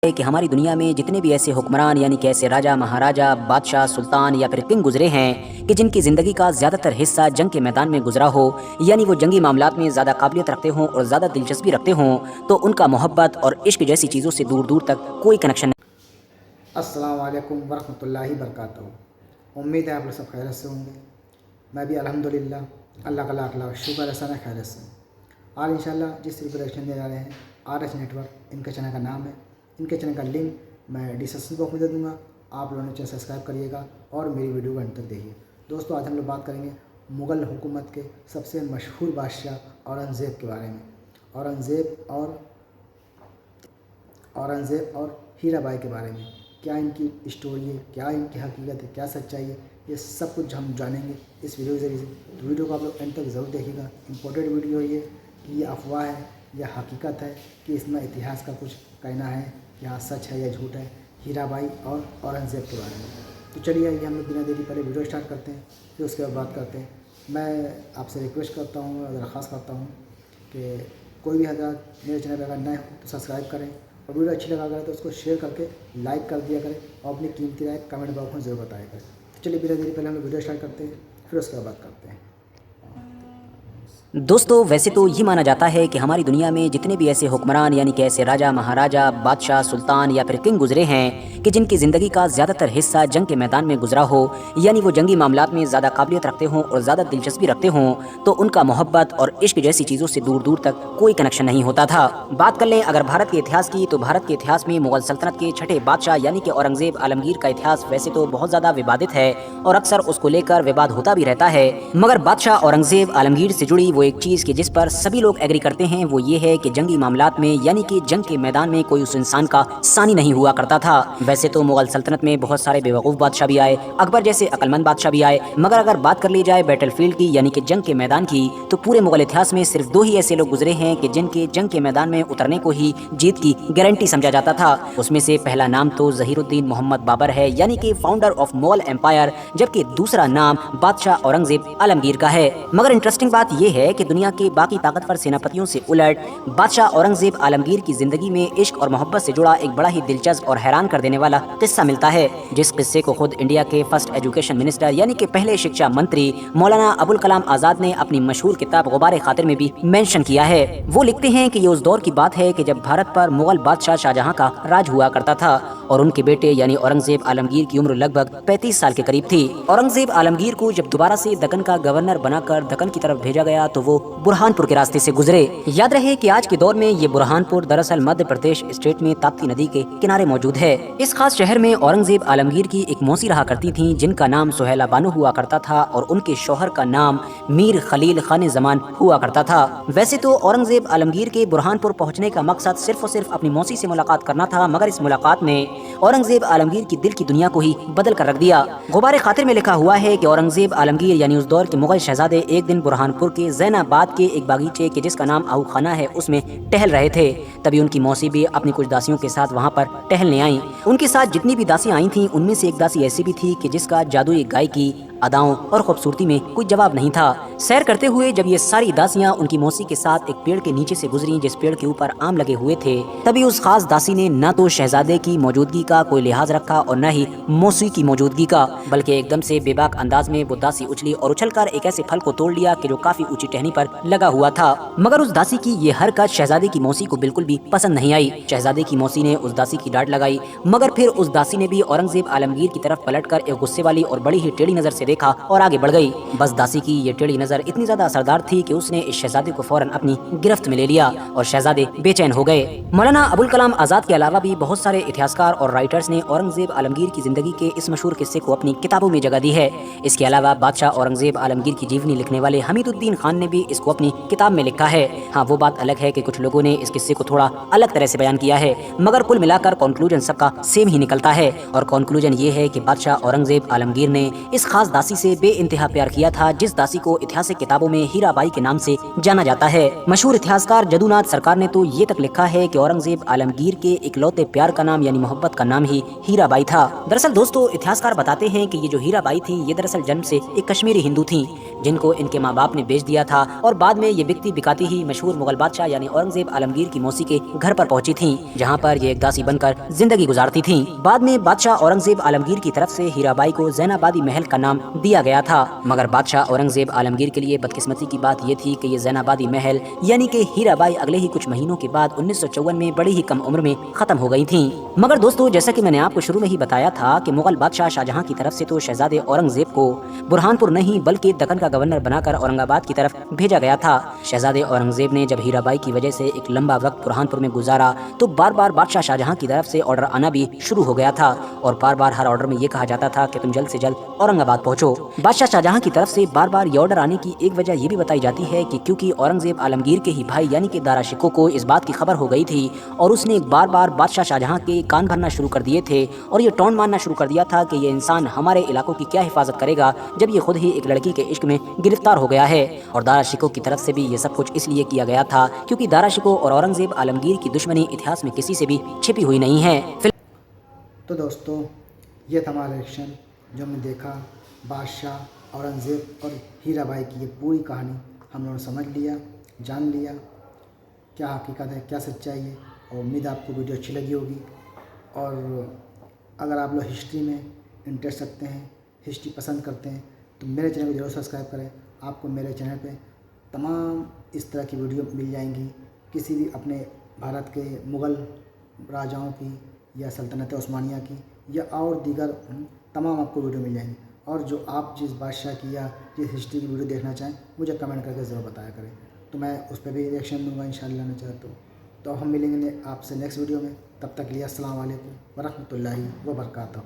کہ ہماری دنیا میں جتنے بھی ایسے حکمران یعنی کہ ایسے راجہ مہاراجہ بادشاہ سلطان یا پھر کنگ گزرے ہیں کہ جن کی زندگی کا زیادہ تر حصہ جنگ کے میدان میں گزرا ہو، یعنی وہ جنگی معاملات میں زیادہ قابلیت رکھتے ہوں اور زیادہ دلچسپی رکھتے ہوں، تو ان کا محبت اور عشق جیسی چیزوں سے دور دور تک کوئی کنیکشن نہیں۔ السلام علیکم ورحمۃ اللہ وبرکاتہ۔ امید ہے آپ لوگ سب خیریت سے ہوں گے۔ میں بھی الحمدللہ اللہ کا لاکھ لاکھ شکر احسان ہے خیریت سے۔ آج انشاءاللہ جس ریپروڈکشن دے جا رہے ہیں RH نیٹورک، ان کے چینل کا نام ہے۔ ان کے چینل کا لنک میں ڈسکرپشن باکس میں دے دوں گا، آپ لوگوں نے چینل سبسکرائب کریے گا اور میری ویڈیو کو انت تک دیکھیے۔ دوستو آج ہم لوگ بات کریں گے مغل حکومت کے سب سے مشہور بادشاہ اورنگزیب کے بارے میں۔ اورنگزیب اور ہیرا بائی کے بارے میں، کیا ان کی اسٹوری ہے، کیا ان کی حقیقت ہے، کیا سچائی ہے، یہ سب کچھ ہم جانیں گے اس ویڈیو کے ذریعے سے۔ تو ویڈیو کو آپ لوگ اینڈ تک ضرور دیکھیے گا۔ امپورٹنٹ ویڈیو ہے یہ کہ یہ افواہ ہے یا حقیقت ہے، کہ اس میں اتہاس کا کچھ کہنا ہے، کیا سچ ہے یا جھوٹ ہے ہیرا بائی اور اورنگزیب کے بارے میں۔ تو چلیے یہ ہم لوگ بنا دیری پہلے ویڈیو اسٹارٹ کرتے ہیں، پھر اس کے بعد بات کرتے ہیں۔ میں آپ سے ریکویسٹ کرتا ہوں اور درخواست کرتا ہوں کہ کوئی بھی حضرات میرے چینل پہ اگر نئے ہوں تو سبسکرائب کریں، اور ویڈیو اچھی لگا کرے تو اس کو شیئر کر کے لائک کر دیا کریں، اور اپنی قیمتی رائے کمنٹ باکس میں ضرور بتایا کریں۔ تو چلیے بنا دیری پہلے ہم لوگ ویڈیو اسٹارٹ کرتے ہیں، پھر اس کے بعد بات کرتے ہیں۔ دوستو ویسے تو یہ مانا جاتا ہے کہ ہماری دنیا میں جتنے بھی ایسے حکمران یعنی کہ ایسے راجہ مہاراجہ بادشاہ سلطان یا پھر کنگ گزرے ہیں کہ جن کی زندگی کا زیادہ تر حصہ جنگ کے میدان میں گزرا ہو، یعنی وہ جنگی معاملات میں زیادہ قابلیت رکھتے ہوں اور زیادہ دلچسپی رکھتے ہوں، تو ان کا محبت اور عشق جیسی چیزوں سے دور دور تک کوئی کنیکشن نہیں ہوتا تھا۔ بات کر لیں اگر بھارت کے اتہاس کی، تو بھارت کے اتہاس میں مغل سلطنت کے چھٹے بادشاہ یعنی کہ اورنگزیب عالمگیر کا اتہاس ویسے تو بہت زیادہ ووادت ہے اور اکثر اس کو لے کر وواد ہوتا بھی رہتا ہے، مگر بادشاہ اورنگزیب عالمگیر سے جڑی وہ ایک چیز کہ جس پر سبھی لوگ ایگری کرتے ہیں وہ یہ ہے کہ جنگی معاملات میں یعنی کہ جنگ کے میدان میں کوئی اس انسان کا ثانی نہیں ہوا کرتا تھا۔ ویسے تو مغل سلطنت میں بہت سارے بیوقوف بادشاہ بھی آئے، اکبر جیسے عقل مند بادشاہ بھی آئے، مگر اگر بات کر لی جائے بیٹل فیلڈ کی یعنی کہ جنگ کے میدان کی، تو پورے مغل اتہاس میں صرف 2 ہی ایسے لوگ گزرے ہیں کہ جن کے جنگ کے میدان میں اترنے کو ہی جیت کی گارنٹی سمجھا جاتا تھا۔ اس میں سے پہلا نام تو ظہیر الدین محمد بابر ہے یعنی کہ فاؤنڈر آف مغل امپائر، جبکہ دوسرا نام بادشاہ اورنگزیب عالمگیر کا ہے۔ مگر انٹرسٹنگ بات یہ ہے کہ دنیا کے باقی طاقتور سیناپتیوں سے الٹ بادشاہ اورنگزیب عالمگیر کی زندگی میں عشق اور محبت سے جڑا ایک بڑا ہی دلچسپ اور حیران کر دینے والا قصہ ملتا ہے، جس قصے کو خود انڈیا کے فرسٹ ایجوکیشن منسٹر یعنی کہ پہلے شکشا منتری مولانا ابوالکلام آزاد نے اپنی مشہور کتاب غبار خاطر میں بھی مینشن کیا ہے۔ وہ لکھتے ہیں کہ یہ اس دور کی بات ہے کہ جب بھارت پر مغل بادشاہ شاہجہاں کا راج ہوا کرتا تھا اور ان کے بیٹے یعنی اورنگزیب عالمگیر کی عمر لگ بھگ 35 سال کے قریب تھی۔ اورنگزیب عالمگیر کو جب دوبارہ سے دکن کا گورنر بنا کر دکن کی طرف بھیجا گیا تو وہ برہان پور کے راستے سے گزرے۔ یاد رہے کہ آج کے دور میں یہ برہان پور دراصل مدھیہ پردیش اسٹیٹ میں تاپتی ندی کے کنارے موجود ہے۔ اس خاص شہر میں اورنگزیب عالمگیر کی ایک موسی رہا کرتی تھیں جن کا نام سہیلا بانو ہوا کرتا تھا اور ان کے شوہر کا نام میر خلیل خان زمان ہوا کرتا تھا۔ ویسے تو اورنگزیب عالمگیر کے برہان پور پہنچنے کا مقصد صرف اور صرف اپنی موسی سے ملاقات کرنا تھا، مگر اس ملاقات نے اورنگزیب عالمگیر کی دل کی دنیا کو ہی بدل کر رکھ دیا۔ غبار خاطر میں لکھا ہوا ہے کہ اورنگزیب عالمگیر یعنی اس دور کے مغل شہزادے ایک دن برہان پور کے زین آباد کے ایک باغیچے کے جس کا نام آہو خانہ ہے اس میں ٹہل رہے تھے، تبھی ان کی موسی بھی اپنی کچھ داسیوں کے ساتھ وہاں پر ٹہلنے آئیں۔ ان کے ساتھ جتنی بھی داسیاں آئی تھیں ان میں سے ایک داسی ایسی بھی تھی کہ جس کا جادوئی گائکی، اداؤں اور خوبصورتی میں کوئی جواب نہیں تھا۔ سیر کرتے ہوئے جب یہ ساری داسیاں ان کی موسی کے ساتھ ایک پیڑ کے نیچے سے گزریں جس پیڑ کے اوپر آم لگے ہوئے تھے، تبھی اس خاص داسی نے نہ تو شہزادے کی موجودگی کا کوئی لحاظ رکھا اور نہ ہی موسی کی موجودگی کا، بلکہ ایک دم سے بے باک انداز میں وہ داسی اچھلی اور اچھل کر ایک ایسے پھل کو توڑ لیا کہ جو کافی اونچی ٹہنی پر لگا ہوا تھا۔ مگر اس داسی کی یہ حرکت شہزادے کی موسی کو بالکل بھی پسند نہیں آئی۔ شہزادے کی موسی نے اس داسی کی ڈانٹ لگائی، مگر پھر اس داسی نے بھی اورنگزیب عالمگیر کی طرف پلٹ کر ایک غصے والی اور بڑی ہی ٹیڑھی نظر سے دیکھا اور آگے بڑھ گئی۔ بس داسی کی یہ ٹیڑھی نظر اتنی زیادہ اثردار تھی کہ اس نے اس شہزادے کو فوراً اپنی گرفت میں لے لیا اور شہزادے بے چین ہو گئے۔ مولانا ابوالکلام آزاد کے علاوہ بھی بہت سارے اتہاسکار اور رائٹرز نے اورنگزیب عالمگیر کی زندگی کے اس مشہور قصے کو اپنی کتابوں میں جگہ دی ہے۔ اس کے علاوہ بادشاہ اورنگزیب عالمگیر کی جیونی لکھنے والے حمید الدین خان نے بھی اس کو اپنی کتاب میں لکھا ہے۔ ہاں وہ بات الگ ہے کہ کچھ لوگوں نے اس قصے کو تھوڑا الگ طرح سے بیان کیا ہے، مگر کل ملا کر کنکلوژن سب کا سیم ہی نکلتا ہے، اور کنکلوژن یہ ہے کہ بادشاہ اورنگزیب عالمگیر نے اس خاص داسی سے بے انتہا پیار کیا تھا جس داسی کو اتہاسک کتابوں میں ہیرا بائی کے نام سے جانا جاتا ہے۔ مشہور اتہاسکار جدو ناتھ سرکار نے تو یہ تک لکھا ہے کہ اورنگزیب عالمگیر کے اکلوتے پیار کا نام یعنی محبت کا نام ہی ہیرا بائی تھا۔ دراصل دوستو اتہاسکار بتاتے ہیں کہ یہ جو ہیرا بائی تھی یہ دراصل جنم سے ایک کشمیری ہندو تھیں۔ جن کو ان کے ماں باپ نے بیچ دیا تھا، اور بعد میں یہ بکتی بکاتی ہی مشہور مغل بادشاہ یعنی اورنگزیب عالمگیر کی موسی کے گھر پر پہنچی تھیں، جہاں پر یہ ایک داسی بن کر زندگی گزارتی تھیں۔ بعد میں بادشاہ اورنگزیب عالمگیر کی طرف سے ہیرا بائی کو زین آبادی محل کا نام دیا گیا تھا، مگر بادشاہ اورنگزیب عالمگیر کے لیے بدقسمتی کی بات یہ تھی کہ یہ زین آبادی محل یعنی کہ ہیرا بائی اگلے ہی کچھ مہینوں کے بعد 1954 میں بڑی ہی کم عمر میں ختم ہو گئی تھیں۔ مگر دوستو، جیسا کہ میں نے آپ کو شروع میں ہی بتایا تھا کہ مغل بادشاہ شاہجہاں کی طرف سے تو شہزادے اورنگزیب کو برہان پور نہیں بلکہ دکن کا گورنر بنا کر اورنگ آباد کی طرف بھیجا گیا تھا۔ شہزادے اورنگزیب نے جب ہیرا بائی کی وجہ سے ایک لمبا وقت برہان پور میں گزارا تو بار بار بادشاہ شاہجہاں کی طرف سے آرڈر آنا بھی شروع ہو گیا تھا، اور بار بار ہر آرڈر میں یہ کہا جاتا تھا کہ تم جلد سے جلد اورنگ آباد پہنچو۔ بادشاہ شاہجہاں کی طرف سے بار بار یہ آرڈر آنے کی ایک وجہ یہ بھی بتائی جاتی ہے کہ کیونکہ اورنگزیب عالمگیر کے ہی بھائی یعنی کہ دارا شکوہ کو اس بات کی خبر ہو گئی تھی، اور اس نے بار بار بادشاہ شاہجہاں کے کان بھرنا شروع کر دیے تھے اور یہ ٹون مارنا شروع کر دیا تھا کہ یہ انسان ہمارے علاقوں کی کیا حفاظت کرے گا جب یہ خود ہی ایک لڑکی کے عشق میں گرفتار ہو گیا ہے۔ اور دارا شکوہ کی طرف سے بھی یہ سب کچھ اس لیے کیا گیا تھا کیونکہ دارا شکوہ اور اورنگزیب عالمگیر کی دشمنی اتہاس میں کسی سے بھی چھپی ہوئی نہیں ہے۔ تو دوستوں، یہ تھا ہمارا ریئیکشن جو ہم نے دیکھا بادشاہ اورنگزیب اور ہیرا بائی کی یہ پوری کہانی ہم لوگوں نے سمجھ لیا، جان لیا کیا حقیقت ہے، کیا سچائی ہے، اور امید آپ کو ویڈیو اچھی لگی ہوگی۔ اور اگر آپ لوگ ہسٹری میں انٹرسٹ رکھتے ہیں، ہسٹری پسند کرتے ہیں تو میرے چینل کو ضرور سبسکرائب کریں۔ آپ کو میرے چینل پہ تمام اس طرح کی ویڈیو مل جائیں گی، کسی بھی اپنے بھارت کے مغل راجاؤں کی یا سلطنت عثمانیہ کی یا اور دیگر تمام آپ کو ویڈیو مل جائیں گی۔ اور جو آپ جس بادشاہ کی یا جس ہسٹری کی ویڈیو دیکھنا چاہیں مجھے کمنٹ کر کے ضرور بتایا کریں، تو میں اس پہ بھی ریئیکشن دوں گا انشاءاللہ میں چاہتا ہوں۔ تو ہم ملیں گے آپ سے نیکسٹ ویڈیو میں، تب تک کے لیے السلام علیکم ورحمۃ اللہ وبرکاتہ۔